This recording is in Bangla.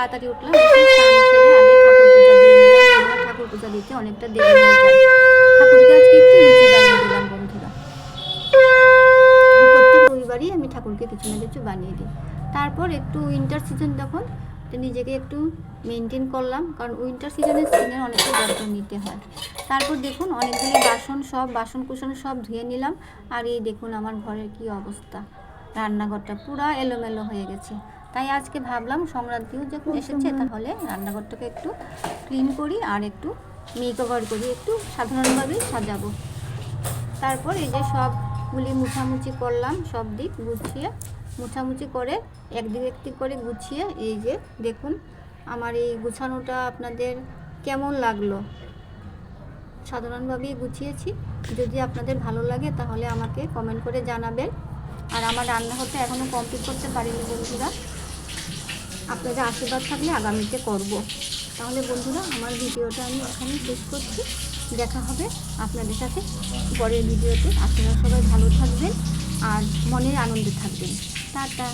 তাড়াতাড়ি উঠলাম, স্নান সেরে আগে ঠাকুর পূজা দিয়ে নিলাম। ঠাকুর পূজা দিতে অনেকটা দেরি হয়ে যায়। ঠাকুরকে আজকে একটু লুচি বানিয়ে দিলাম বন্ধুরা। প্রত্যেক রবিবারই আমি ঠাকুরকে কিছু না কিছু বানিয়ে দিই। তারপর একটু উইন্টার সিজন তখন নিজেকে একটু মেনটেন করলাম, কারণ উইন্টার সিজনে স্কিনের অনেকটা যত্ন নিতে হয়। তারপর দেখুন অনেকগুলি বাসন কুসন সব ধুয়ে নিলাম। আর এই দেখুন আমার ঘরের কি অবস্থা, রান্নাঘরটা পুরো এলোমেলো হয়ে গেছে। তাই আজকে ভাবলাম সংক্রান্তিও যখন এসেছে তাহলে রান্নাঘরটাকে একটু ক্লিন করি আর একটু মেকওভার করি, একটু সাধারণভাবেই সাজাবো। তারপর এই যে সবগুলি মুছামুছি করলাম, সব দিক গুছিয়ে মুছামুছি করে একদিক একদিক করে গুছিয়ে এই যে দেখুন আমার এই গুছানোটা আপনাদের কেমন লাগলো। সাধারণভাবেই গুছিয়েছি, যদি আপনাদের ভালো লাগে তাহলে আমাকে কমেন্ট করে জানাবেন। আর আমার রান্নাঘরটা এখনও কমপ্লিট করতে পারিনি বন্ধুরা, আপনাদের আশীর্বাদ থাকলে আগামীতে করব। তাহলে বন্ধুরা আমার ভিডিওটা আমি এখানেই শেষ করছি। দেখা হবে আপনাদের সাথে পরের ভিডিওতে। আপনারা সবাই ভালো থাকবেন আর মনের আনন্দে থাকবেন। টাটা।